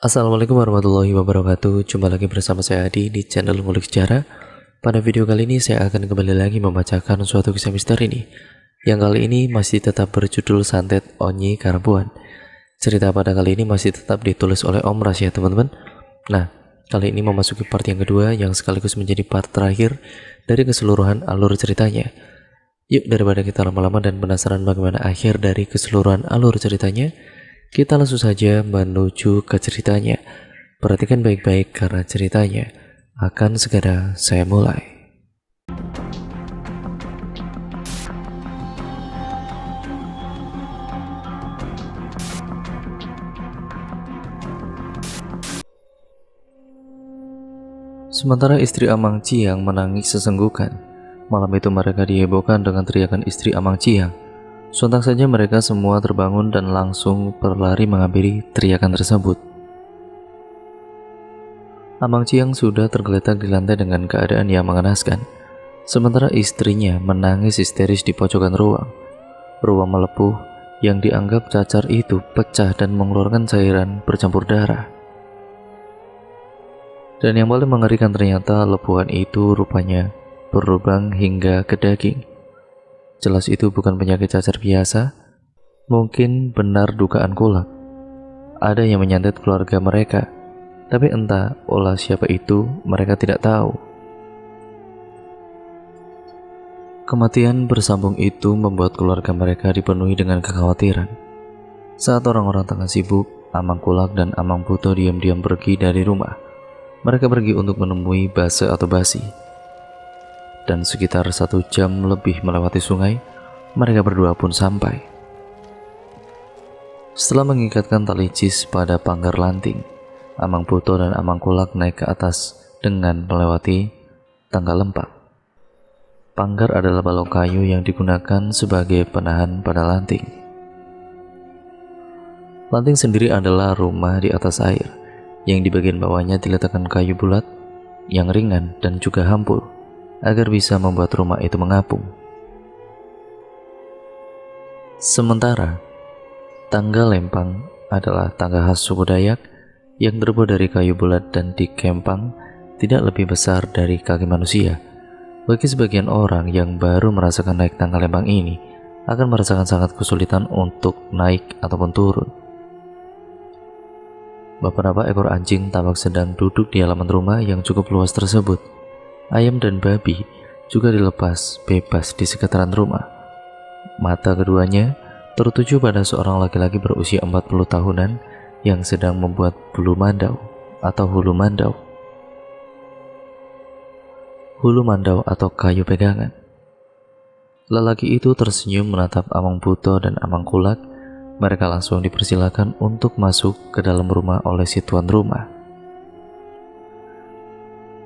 Assalamualaikum warahmatullahi wabarakatuh. Jumpa lagi bersama saya Adi di channel Ngulik Sejarah. Pada video kali ini saya akan kembali lagi membacakan suatu kisah misteri nih, yang kali ini masih tetap berjudul Santet Onyi Karabuan. Cerita pada kali ini masih tetap ditulis oleh Om Ras ya teman-teman. Nah, kali ini memasuki part yang kedua yang sekaligus menjadi part terakhir dari keseluruhan alur ceritanya. Yuk, daripada kita lama-lama dan penasaran bagaimana akhir dari keseluruhan alur ceritanya, kita langsung saja menuju ke ceritanya. Perhatikan baik-baik karena ceritanya akan segera saya mulai. Sementara istri Amang Ciang menangis sesenggukan, malam itu mereka dihebohkan dengan teriakan istri Amang Ciang. Sontak saja mereka semua terbangun dan langsung berlari menghampiri teriakan tersebut. Amang Ciang sudah tergeletak di lantai dengan keadaan yang mengenaskan, sementara istrinya menangis histeris di pojokan ruang. Ruang melepuh yang dianggap cacar itu pecah dan mengeluarkan cairan bercampur darah. Dan yang paling mengerikan ternyata lepuhan itu rupanya berlubang hingga ke daging. Jelas itu bukan penyakit cacar biasa, mungkin benar dugaan kulak. Ada yang menyantet keluarga mereka, tapi entah olah siapa itu mereka tidak tahu. Kematian bersambung itu membuat keluarga mereka dipenuhi dengan kekhawatiran. Saat orang-orang tengah sibuk, Amang Kulak dan Amang Buto diam-diam pergi dari rumah. Mereka pergi untuk menemui Base atau Basi. Dan sekitar 1 jam lebih melewati sungai, mereka berdua pun sampai. Setelah mengikatkan tali cis pada panggar lanting, Amang Buto dan Amang Kulak naik ke atas dengan melewati tangga lempak. Panggar adalah balok kayu yang digunakan sebagai penahan pada lanting. Lanting sendiri adalah rumah di atas air, yang di bagian bawahnya diletakkan kayu bulat yang ringan dan juga hampur, agar bisa membuat rumah itu mengapung. Sementara tangga lempang adalah tangga khas suku Dayak yang terbuat dari kayu bulat dan dikempang tidak lebih besar dari kaki manusia. Bagi sebagian orang yang baru merasakan naik tangga lempang ini akan merasakan sangat kesulitan untuk naik ataupun turun. Beberapa ekor anjing tampak sedang duduk di halaman rumah yang cukup luas tersebut. Ayam dan babi juga dilepas bebas di sekitaran rumah. Mata keduanya tertuju pada seorang laki-laki berusia 40 tahunan yang sedang membuat bulu mandau atau hulu mandau. Hulu mandau atau kayu pegangan. Lelaki itu tersenyum menatap Amang Buto dan Amang Kulak. Mereka langsung dipersilakan untuk masuk ke dalam rumah oleh si tuan rumah.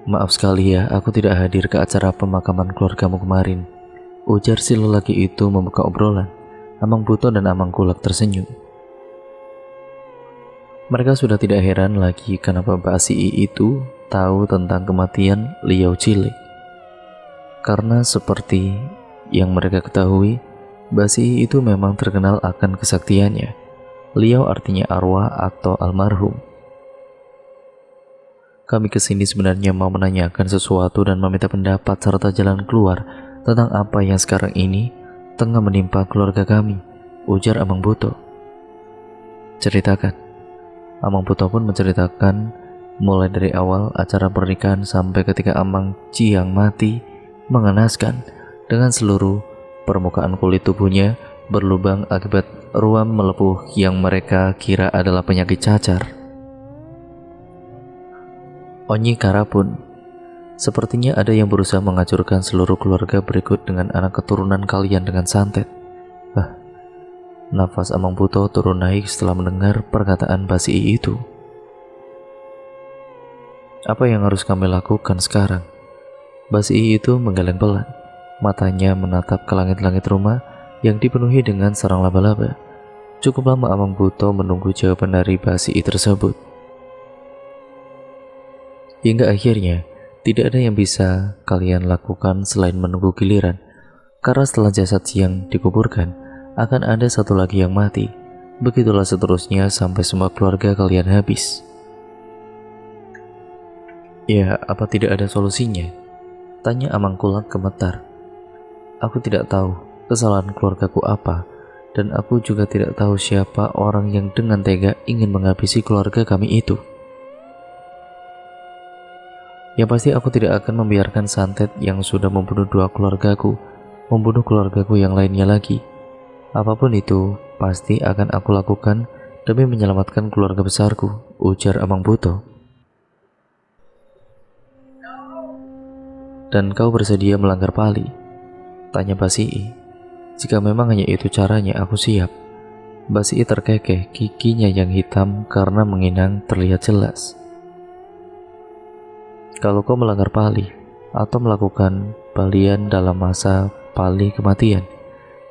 "Maaf sekali ya, aku tidak hadir ke acara pemakaman keluargamu kemarin," ujar si lelaki itu membuka obrolan. Amang Buto dan Amang Kulak tersenyum. Mereka sudah tidak heran lagi kenapa Mbak Sii itu tahu tentang kematian Liao Cilik. Karena seperti yang mereka ketahui, Mbak Sii itu memang terkenal akan kesaktiannya. Liao artinya arwah atau almarhum. "Kami kesini sebenarnya mau menanyakan sesuatu dan meminta pendapat serta jalan keluar tentang apa yang sekarang ini tengah menimpa keluarga kami," ujar Amang Buto. "Ceritakan." Amang Buto pun menceritakan mulai dari awal acara pernikahan sampai ketika Amang Ciang mati mengenaskan, dengan seluruh permukaan kulit tubuhnya berlubang akibat ruam melepuh yang mereka kira adalah penyakit cacar. Onyi Karapun. Sepertinya ada yang berusaha menghancurkan seluruh keluarga berikut dengan anak keturunan kalian dengan santet. Nafas Amang Buto turun naik setelah mendengar perkataan Basi itu. "Apa yang harus kami lakukan sekarang?" Basi itu menggeleng pelan. Matanya menatap ke langit-langit rumah yang dipenuhi dengan sarang laba-laba. Cukup lama Amang Buto menunggu jawaban dari Basi tersebut. Hingga akhirnya, tidak ada yang bisa kalian lakukan selain menunggu giliran. Karena setelah jasad siang dikuburkan, akan ada satu lagi yang mati. Begitulah seterusnya sampai semua keluarga kalian habis. Ya, apa tidak ada solusinya? Tanya Amang Kulak gemetar. Aku tidak tahu kesalahan keluargaku apa, dan aku juga tidak tahu siapa orang yang dengan tega ingin menghabisi keluarga kami itu. Yang pasti aku tidak akan membiarkan santet yang sudah membunuh dua keluargaku, membunuh keluargaku yang lainnya lagi. Apapun itu, pasti akan aku lakukan demi menyelamatkan keluarga besarku, ujar Amang Buto. Dan kau bersedia melanggar Pali? Tanya Basii. Jika memang hanya itu caranya, aku siap. Basii terkekeh, giginya yang hitam karena menginang terlihat jelas. Kalau kau melanggar Pali atau melakukan balian dalam masa Pali kematian,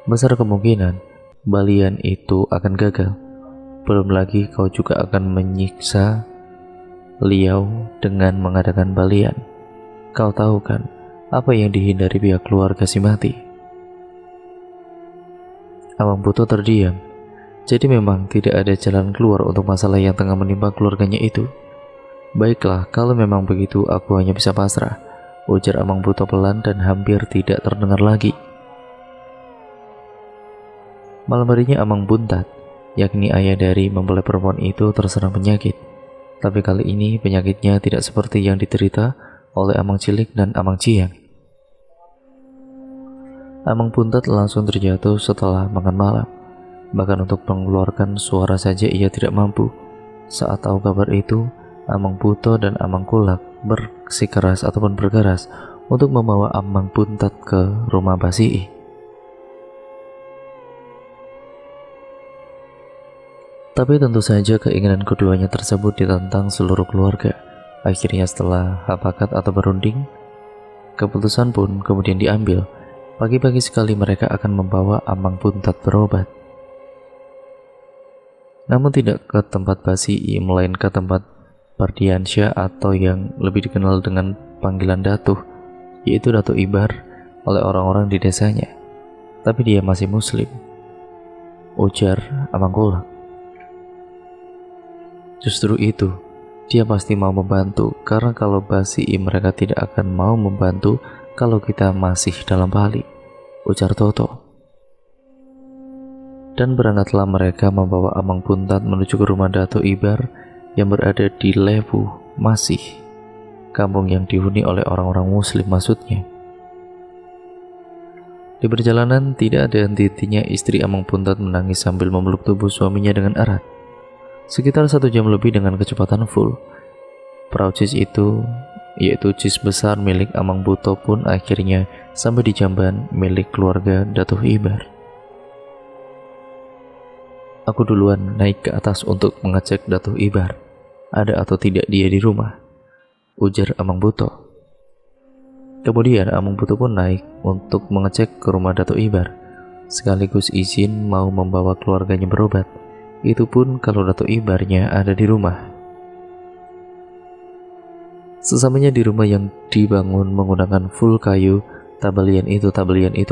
besar kemungkinan balian itu akan gagal. Belum lagi kau juga akan menyiksa Liao dengan mengadakan balian. Kau tahu kan apa yang dihindari pihak keluarga si mati? Amang Buto terdiam. Jadi memang tidak ada jalan keluar untuk masalah yang tengah menimpa keluarganya itu. Baiklah, kalau memang begitu aku hanya bisa pasrah, ujar Amang Buto pelan dan hampir tidak terdengar lagi. Malam harinya Amang Buntat, yakni ayah dari mempelai perempuan itu, terserang penyakit. Tapi kali ini penyakitnya tidak seperti yang diderita oleh Amang Cilik dan Amang Ciang. Amang Buntat langsung terjatuh setelah makan malam. Bahkan untuk mengeluarkan suara saja ia tidak mampu. Saat tahu kabar itu, Amang Buto dan Amang Kulak bersikeras ataupun bergeras untuk membawa Amang Buntat ke rumah Basii. Tapi tentu saja keinginan keduanya tersebut ditentang seluruh keluarga. Akhirnya setelah hapakat atau berunding, keputusan pun kemudian diambil. Pagi-pagi sekali mereka akan membawa Amang Buntat berobat. Namun tidak ke tempat Basii, melainkan ke tempat Pardiansyah atau yang lebih dikenal dengan panggilan Datuh, yaitu Datuh Ibar oleh orang-orang di desanya. Tapi dia masih muslim, ujar Amang Kulak. Justru itu, dia pasti mau membantu, karena kalau Basii mereka tidak akan mau membantu kalau kita masih dalam Pali, ujar Toto. Dan berangkatlah mereka membawa Amang Buntat menuju ke rumah Datuh Ibar yang berada di Lewu Masih, kampung yang dihuni oleh orang-orang muslim maksudnya. Di perjalanan tidak ada henti-hentinya istri Amang Buntat menangis sambil memeluk tubuh suaminya dengan erat. Sekitar 1 jam lebih dengan kecepatan full. Perahu cis itu, yaitu cis besar milik Amang Buto, pun akhirnya sampai di jamban milik keluarga Datuh Ibar. Aku duluan naik ke atas untuk mengecek Datuh Ibar, ada atau tidak dia di rumah, ujar Amang Buto. Kemudian Amang Buto pun naik untuk mengecek ke rumah Datuh Ibar, sekaligus izin mau membawa keluarganya berobat. Itu pun kalau Datuh Ibarnya ada di rumah. Sesamanya di rumah yang dibangun menggunakan full kayu, tabelian itu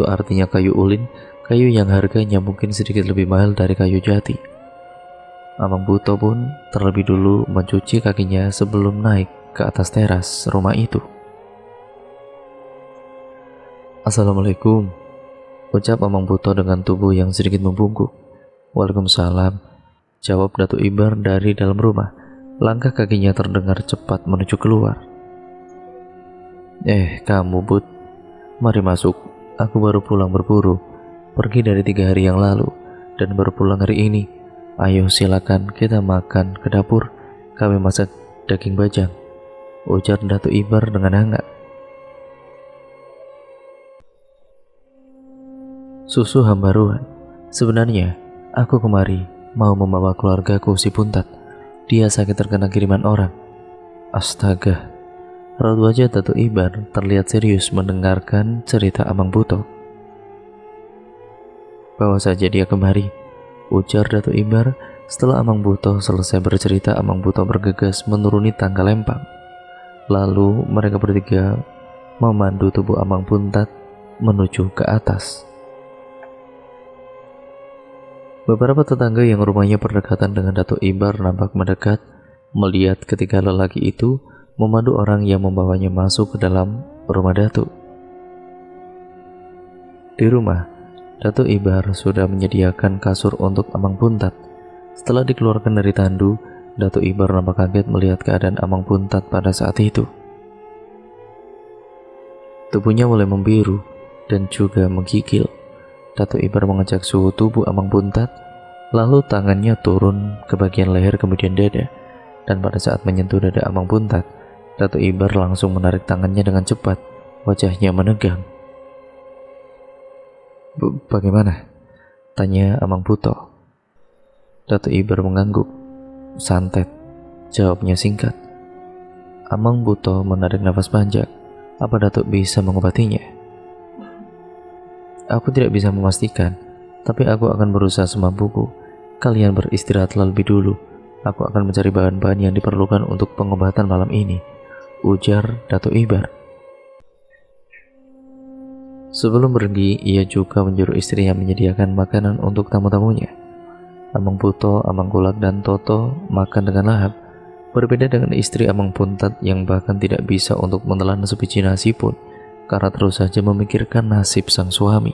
artinya kayu ulin, kayu yang harganya mungkin sedikit lebih mahal dari kayu jati. Amang Buto pun terlebih dulu mencuci kakinya sebelum naik ke atas teras rumah itu. Assalamualaikum, ucap Amang Buto dengan tubuh yang sedikit membungkuk. Waalaikumsalam, jawab Datuh Ibar dari dalam rumah. Langkah kakinya terdengar cepat menuju keluar. Kamu Bud, mari masuk. Aku baru pulang berburu, pergi dari 3 hari yang lalu, dan baru pulang hari ini. Ayo silakan kita makan ke dapur, kami masak daging bajang, ujar Datuh Ibar dengan hangat. Susu hambaruan. Sebenarnya aku kemari mau membawa keluargaku si Buntat. Dia sakit terkena kiriman orang. Astaga. Raut wajah Datuh Ibar terlihat serius mendengarkan cerita Amang Buto. Bawa saja dia kemari, ujar Datuh Ibar. Setelah Amang Buto selesai bercerita, Amang Buto bergegas menuruni tangga lempang. Lalu mereka bertiga memandu tubuh Amang Buntat menuju ke atas. Beberapa tetangga yang rumahnya berdekatan dengan Datuh Ibar nampak mendekat melihat ketiga lelaki itu memandu orang yang membawanya masuk ke dalam rumah Datuk. Di rumah, Datuk Ibar sudah menyediakan kasur untuk Amang Puntat. Setelah dikeluarkan dari tandu, Datuk Ibar nampak kaget melihat keadaan Amang Puntat pada saat itu. Tubuhnya mulai membiru dan juga menggigil. Datuk Ibar mengecek suhu tubuh Amang Puntat, lalu tangannya turun ke bagian leher kemudian dada, dan pada saat menyentuh dada Amang Puntat, Datuk Ibar langsung menarik tangannya dengan cepat, wajahnya menegang. Bagaimana? Tanya Amang Buto. Datuk Ibar mengangguk. Santet, jawabnya singkat. Amang Buto menarik nafas panjang. Apa Datuk bisa mengobatinya? Aku tidak bisa memastikan, tapi aku akan berusaha semampuku. Kalian beristirahat lebih dulu. Aku akan mencari bahan-bahan yang diperlukan untuk pengobatan malam ini, ujar Datuk Ibar. Sebelum pergi, ia juga menyuruh istrinya menyediakan makanan untuk tamu-tamunya. Amang Buto, Amang Kulak, dan Toto makan dengan lahap. Berbeda dengan istri Amang Puntat yang bahkan tidak bisa untuk menelan sebiji nasi pun, karena terus saja memikirkan nasib sang suami.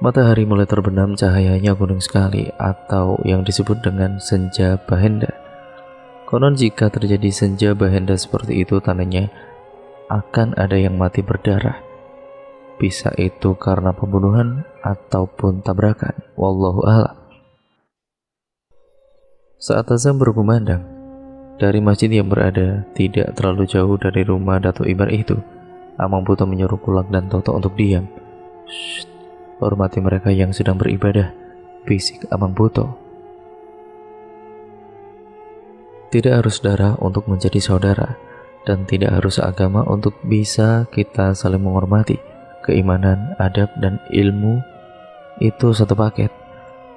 Matahari mulai terbenam, cahayanya kuning sekali, atau yang disebut dengan senja bahenda. Konon jika terjadi senja bahenda seperti itu, tandanya akan ada yang mati berdarah. Bisa itu karena pembunuhan ataupun tabrakan, wallahu a'lam. Saat azan berkumandang, dari masjid yang berada tidak terlalu jauh dari rumah Datuk Ibar itu, Amang Buto menyuruh Kulak dan Toto untuk diam. Shh, hormati mereka yang sedang beribadah, bisik Amang Buto. Tidak harus darah untuk menjadi saudara, dan tidak harus agama untuk bisa kita saling menghormati. Keimanan, adab, dan ilmu itu satu paket.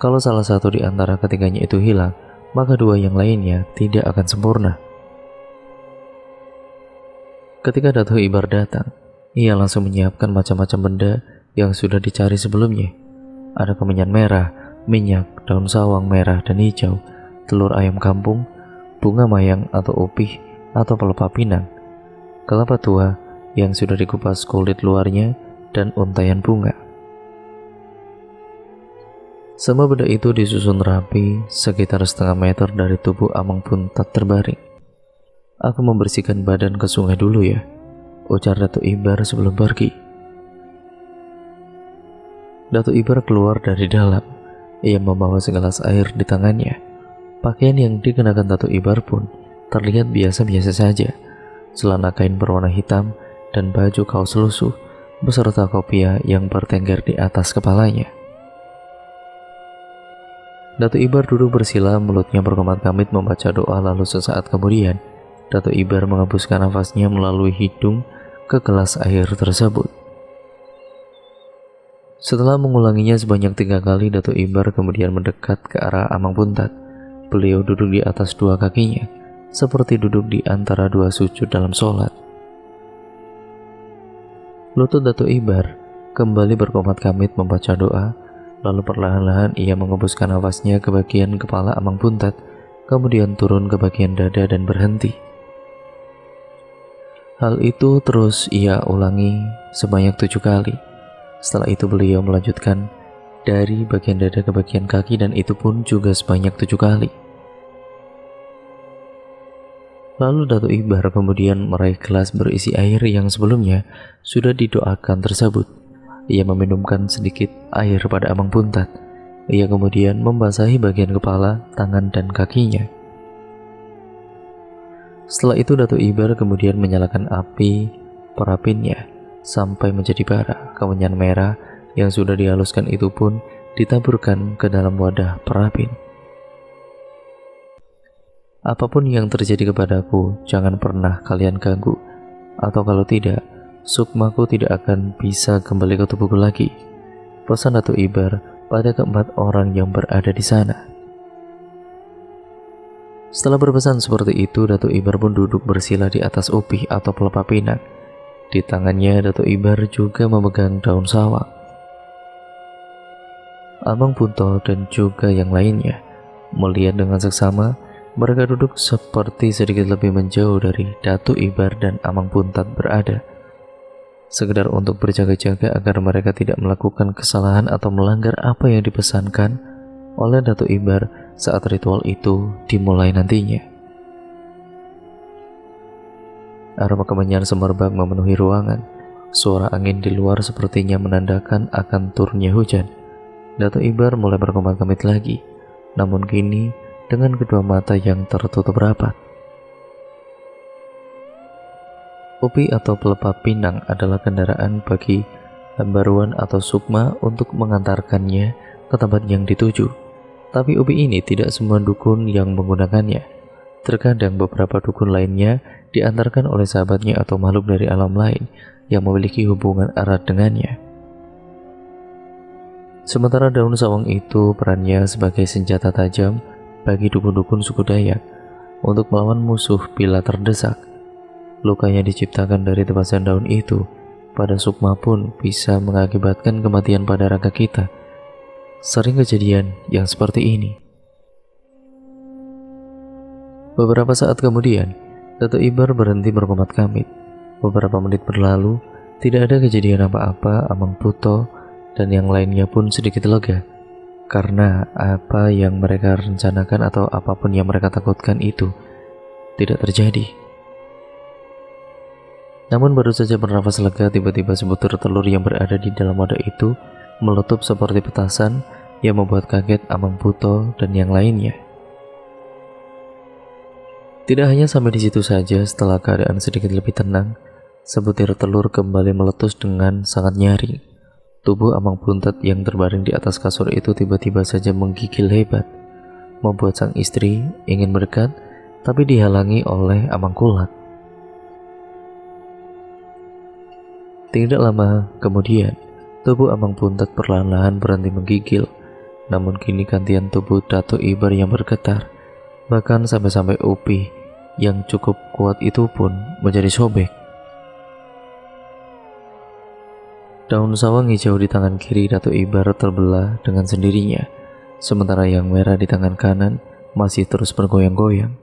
Kalau salah satu di antara ketiganya itu hilang, maka dua yang lainnya tidak akan sempurna. Ketika Datuk Ibar datang, ia langsung menyiapkan macam-macam benda yang sudah dicari sebelumnya. Ada kemenyan merah, minyak, daun sawang merah dan hijau, telur ayam kampung, bunga mayang atau upih atau pelepah pinang, kelapa tua yang sudah dikupas kulit luarnya, dan untaian bunga. Semua benda itu disusun rapi sekitar setengah meter dari tubuh Amang Puntat terbaring. Aku membersihkan badan ke sungai dulu ya, ujar Datuk Ibar sebelum pergi. Datuk Ibar keluar dari dalam. Ia membawa segelas air di tangannya. Pakaian yang dikenakan Datuk Ibar pun terlihat biasa-biasa saja. Celana kain berwarna hitam dan baju kaos lusuh beserta kopiah yang bertengger di atas kepalanya. Datuk Ibar duduk bersila, mulutnya berkemat-kamit membaca doa, lalu sesaat kemudian Datuk Ibar menghembuskan nafasnya melalui hidung ke gelas air tersebut. Setelah mengulanginya sebanyak 3 kali, Datuk Ibar kemudian mendekat ke arah Amang Puntat. Beliau duduk di atas dua kakinya, seperti duduk di antara dua sujud dalam sholat. Lutut Datuk Ibar kembali berkomat-kamit membaca doa, lalu perlahan-lahan ia mengembuskan nafasnya ke bagian kepala Amang Puntat, kemudian turun ke bagian dada dan berhenti. Hal itu terus ia ulangi sebanyak 7 kali. Setelah itu beliau melanjutkan dari bagian dada ke bagian kaki, dan itu pun juga sebanyak 7 kali. Lalu Datuk Ibar kemudian meraih gelas berisi air yang sebelumnya sudah didoakan tersebut. Ia meminumkan sedikit air pada Amang Puntat. Ia kemudian membasahi bagian kepala, tangan, dan kakinya. Setelah itu Datuk Ibar kemudian menyalakan api perapinnya sampai menjadi bara. Kemenyan merah yang sudah dihaluskan itu pun ditaburkan ke dalam wadah perapin. Apapun yang terjadi kepadaku, jangan pernah kalian ganggu, atau kalau tidak, sukmaku tidak akan bisa kembali ke tubuhku lagi, pesan Datuk Ibar pada keempat orang yang berada di sana. Setelah berpesan seperti itu, Datuk Ibar pun duduk bersila di atas upih atau pelepah pinang. Di tangannya Datuk Ibar juga memegang daun sawang. Amang Punto dan juga yang lainnya melihat dengan seksama Mereka duduk seperti sedikit lebih menjauh dari Datuk Ibar dan Amang Puntat berada, sekedar untuk berjaga-jaga agar mereka tidak melakukan kesalahan atau melanggar apa yang dipesankan oleh Datuk Ibar saat ritual itu dimulai nantinya. Aroma kemenyan semerbak memenuhi ruangan. Suara angin di luar sepertinya menandakan akan turunnya hujan. Datuk Ibar mulai berkomat-komit lagi, namun kini dengan kedua mata yang tertutup rapat. Upi atau pelepah pinang adalah kendaraan bagi Hambaruan atau Sukma untuk mengantarkannya ke tempat yang dituju. Tapi upi ini tidak semua dukun yang menggunakannya. Terkadang beberapa dukun lainnya diantarkan oleh sahabatnya atau makhluk dari alam lain yang memiliki hubungan erat dengannya. Sementara daun sawang itu perannya sebagai senjata tajam bagi dukun-dukun suku Dayak untuk melawan musuh bila terdesak. Luka yang diciptakan dari tebasan daun itu pada Sukma pun bisa mengakibatkan kematian pada raga kita. Sering kejadian yang seperti ini. Beberapa saat kemudian, Datuk Ibar berhenti berkomat-kamit. Beberapa menit berlalu, tidak ada kejadian apa-apa. Amang Puto dan yang lainnya pun sedikit lega, karena apa yang mereka rencanakan atau apapun yang mereka takutkan itu tidak terjadi. Namun baru saja bernafas lega, tiba-tiba sebutir telur yang berada di dalam wadah itu meletup seperti petasan yang membuat kaget Amang Puto dan yang lainnya. Tidak hanya sampai di situ saja, setelah keadaan sedikit lebih tenang, sebutir telur kembali meletus dengan sangat nyaring. Tubuh Amang Puntat yang terbaring di atas kasur itu tiba-tiba saja menggigil hebat, membuat sang istri ingin mendekat, tapi dihalangi oleh Amang Kulat. Tidak lama kemudian, tubuh Amang Puntat perlahan-lahan berhenti menggigil, namun kini gantian tubuh Datuk Ibar yang bergetar, bahkan sampai-sampai upi yang cukup kuat itu pun menjadi sobek. Daun sawang hijau di tangan kiri Datuk Ibar terbelah dengan sendirinya, sementara yang merah di tangan kanan masih terus bergoyang-goyang.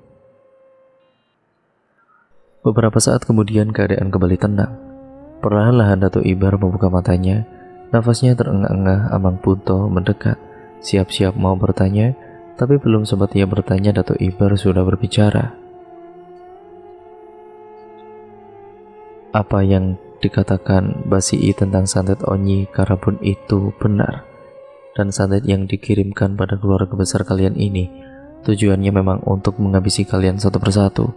Beberapa saat kemudian keadaan kembali tenang. Perlahan-lahan Datuk Ibar membuka matanya, nafasnya terengah-engah. Amang Puto mendekat, siap-siap mau bertanya, tapi belum sempat ia bertanya Datuk Ibar sudah berbicara. Apa yang dikatakan Basii tentang santet Onyi Karabun itu benar, dan santet yang dikirimkan pada keluarga besar kalian ini tujuannya memang untuk menghabisi kalian satu persatu,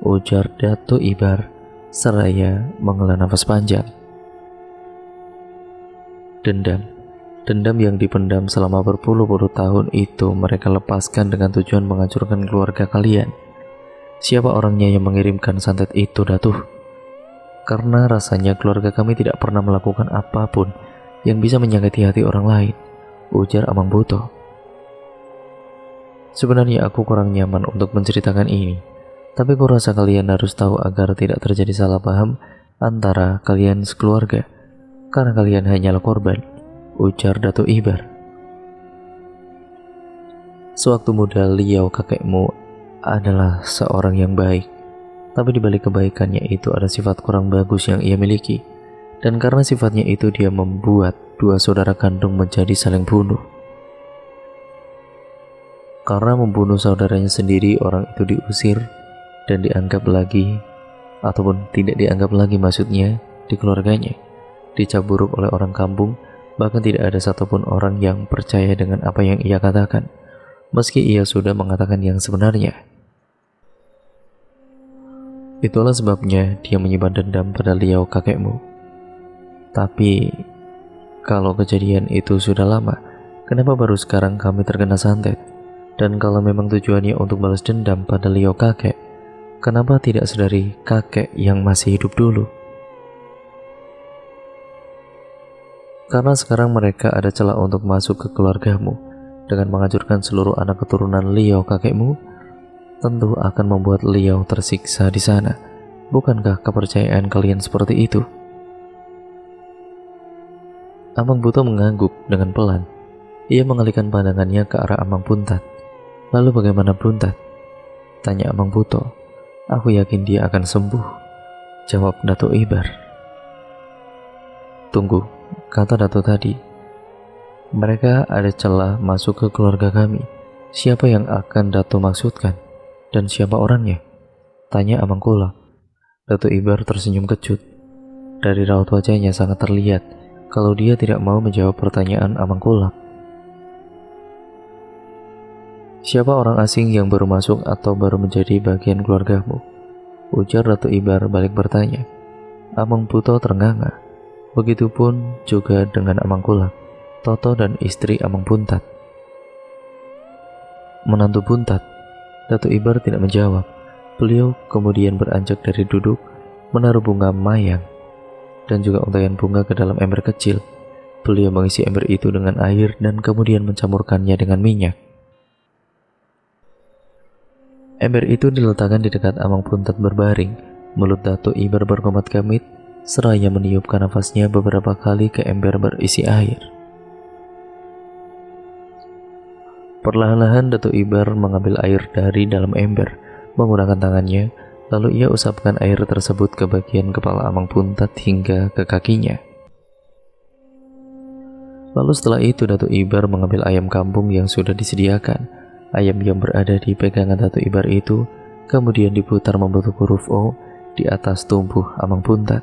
ujar Datuk Ibar seraya menghela nafas panjang. Dendam yang dipendam selama berpuluh-puluh tahun itu mereka lepaskan dengan tujuan menghancurkan keluarga kalian. Siapa orangnya yang mengirimkan santet itu, Datuk? Karena rasanya keluarga kami tidak pernah melakukan apapun yang bisa menyakiti hati orang lain, ujar Amang Puto. Sebenarnya aku kurang nyaman untuk menceritakan ini, tapi kurasa kalian harus tahu agar tidak terjadi salah paham antara kalian sekeluarga, karena kalian hanyalah korban, ujar Datuk Ibar. Sewaktu muda Liau kakekmu adalah seorang yang baik. Tapi di balik kebaikannya itu ada sifat kurang bagus yang ia miliki, dan karena sifatnya itu dia membuat dua saudara kandung menjadi saling bunuh. Karena membunuh saudaranya sendiri, orang itu diusir dan dianggap lagi, ataupun tidak dianggap lagi maksudnya, di keluarganya. Dicap buruk oleh orang kampung, bahkan tidak ada satupun orang yang percaya dengan apa yang ia katakan, meski ia sudah mengatakan yang sebenarnya. Itulah sebabnya dia menyimpan dendam pada Liau kakekmu. Tapi, kalau kejadian itu sudah lama, kenapa baru sekarang kami terkena santet? Dan kalau memang tujuannya untuk balas dendam pada Liau kakek, kenapa tidak sedari kakek yang masih hidup dulu? Karena sekarang mereka ada celah untuk masuk ke keluargamu dengan menghancurkan seluruh anak keturunan Liau kakekmu, tentu akan membuat Liau tersiksa di sana. Bukankah kepercayaan kalian seperti itu? Amang Puto mengangguk dengan pelan. Ia mengalihkan pandangannya ke arah Amang Puntat. Lalu bagaimana Puntat? Tanya Amang Buto. Aku yakin dia akan sembuh, jawab Datuk Ibar. Tunggu, kata Datuk tadi. Mereka ada celah masuk ke keluarga kami. Siapa yang akan Datuk maksudkan? Dan siapa orangnya? Tanya Amang Kulak. Datuk Ibar tersenyum kecut. Dari raut wajahnya sangat terlihat kalau dia tidak mau menjawab pertanyaan Amang Kulak. Siapa orang asing yang baru masuk atau baru menjadi bagian keluargamu? Ujar Datuk Ibar balik bertanya. Amang Buto ternganga. Begitupun juga dengan Amang Kulak, Toto dan istri Amang Puntat. Menantu Puntat. Datuk Ibar tidak menjawab. Beliau kemudian beranjak dari duduk, menaruh bunga mayang dan juga untayan bunga ke dalam ember kecil. Beliau mengisi ember itu dengan air dan kemudian mencampurkannya dengan minyak. Ember itu diletakkan di dekat Amang Puntat berbaring. Mulut Datuk Ibar berkomat-kamit seraya meniupkan nafasnya beberapa kali ke ember berisi air. Perlahan-lahan Datuk Ibar mengambil air dari dalam ember menggunakan tangannya, lalu ia usapkan air tersebut ke bagian kepala Amang Puntat hingga ke kakinya. Lalu setelah itu Datuk Ibar mengambil ayam kampung yang sudah disediakan. Ayam yang berada di pegangan Datuk Ibar itu kemudian diputar membentuk huruf O di atas tubuh Amang Puntat.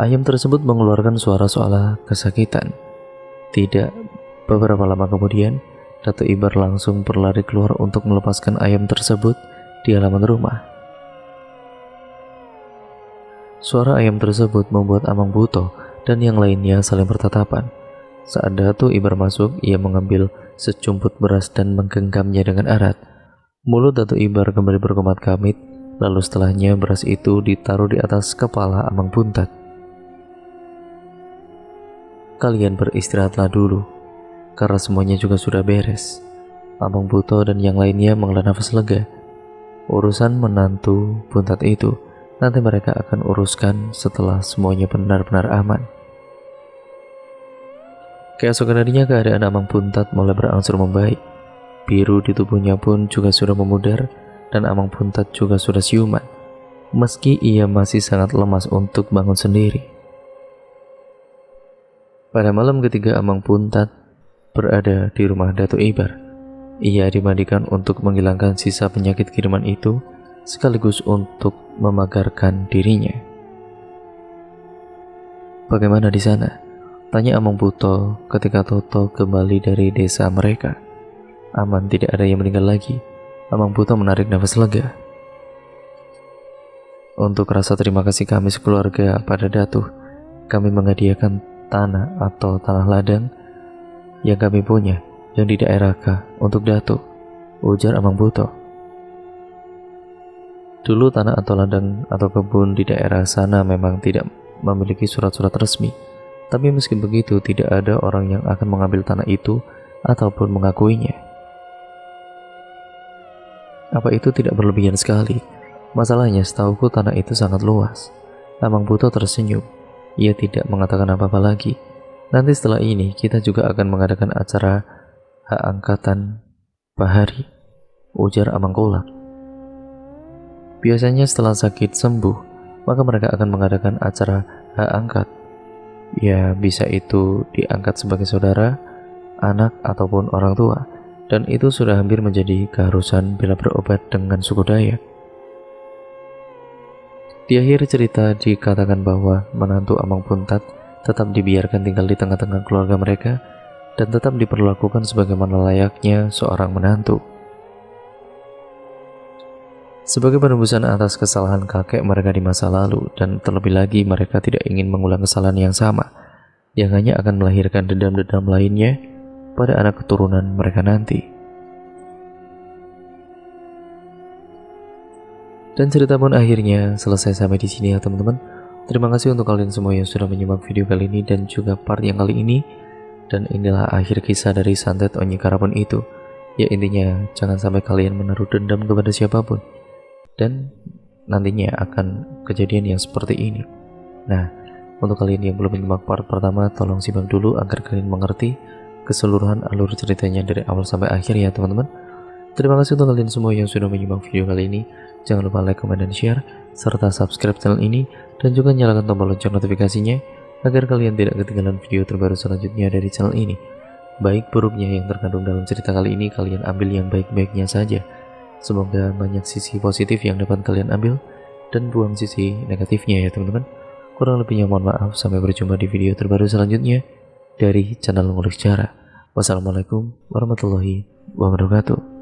Ayam tersebut mengeluarkan suara seolah kesakitan. Tidak beberapa lama kemudian, Datuk Ibar langsung berlari keluar untuk melepaskan ayam tersebut di halaman rumah. Suara ayam tersebut membuat Amang Buto dan yang lainnya saling bertatapan. Saat Datuk Ibar masuk, ia mengambil secumput beras dan menggenggamnya dengan erat. Mulut Datuk Ibar kembali berkomat-kamit, lalu setelahnya beras itu ditaruh di atas kepala Amang Puntat. Kalian beristirahatlah dulu, karena semuanya juga sudah beres. Amang Buto dan yang lainnya menghela nafas lega. Urusan menantu Puntat itu nanti mereka akan uruskan setelah semuanya benar-benar aman. Keesokan harinya keadaan Amang Puntat mulai berangsur membaik. Biru di tubuhnya pun juga sudah memudar dan Amang Puntat juga sudah siuman, meski ia masih sangat lemas untuk bangun sendiri. Pada malam ketiga Amang Puntat berada di rumah Datuk Ibar. Ia dimandikan untuk menghilangkan sisa penyakit kiriman itu, sekaligus untuk memagarkan dirinya. Bagaimana di sana? Tanya Amang Buto ketika Toto kembali dari desa mereka. Aman, tidak ada yang meninggal lagi. Amang Buto menarik nafas lega. Untuk rasa terima kasih kami sekeluarga pada Datuk, kami menghadiahkan tanah atau tanah ladang yang kami punya yang di daerah K untuk Datuk, ujar Amang Buto. Dulu tanah atau ladang atau kebun di daerah sana memang tidak memiliki surat-surat resmi. Tapi meski begitu, tidak ada orang yang akan mengambil tanah itu ataupun mengakuinya. Apa itu tidak berlebihan sekali? Masalahnya, setauku tanah itu sangat luas. Amang Buto tersenyum. Ia tidak mengatakan apa-apa lagi. Nanti setelah ini, kita juga akan mengadakan acara hak angkatan Bahari, ujar Amang Kulak. Biasanya setelah sakit sembuh, maka mereka akan mengadakan acara hak angkat. Ya, bisa itu diangkat sebagai saudara, anak, ataupun orang tua. Dan itu sudah hampir menjadi keharusan bila berobat dengan suku Dayak. Di akhir cerita dikatakan bahwa menantu Amang Puntat tetap dibiarkan tinggal di tengah-tengah keluarga mereka dan tetap diperlakukan sebagaimana layaknya seorang menantu. Sebagai penebusan atas kesalahan kakek mereka di masa lalu, dan terlebih lagi mereka tidak ingin mengulang kesalahan yang sama, yang hanya akan melahirkan dendam-dendam lainnya pada anak keturunan mereka nanti. Dan cerita pun akhirnya selesai sampai di sini ya teman-teman. Terima kasih untuk kalian semua yang sudah menyimak video kali ini dan juga part yang kali ini. Dan inilah akhir kisah dari Santet Onyi Karapun itu. Ya intinya jangan sampai kalian menaruh dendam kepada siapapun. Dan nantinya akan kejadian yang seperti ini. Nah, untuk kalian yang belum menyimak part pertama, tolong simak dulu agar kalian mengerti keseluruhan alur ceritanya dari awal sampai akhir ya teman-teman. Terima kasih untuk kalian semua yang sudah menyimak video kali ini. Jangan lupa like, comment, dan share, serta subscribe channel ini, dan juga nyalakan tombol lonceng notifikasinya, agar kalian tidak ketinggalan video terbaru selanjutnya dari channel ini. Baik buruknya yang terkandung dalam cerita kali ini, kalian ambil yang baik-baiknya saja. Semoga banyak sisi positif yang dapat kalian ambil, dan buang sisi negatifnya ya teman-teman. Kurang lebihnya mohon maaf, sampai berjumpa di video terbaru selanjutnya dari channel Ngulik Sejarah. Wassalamualaikum warahmatullahi wabarakatuh.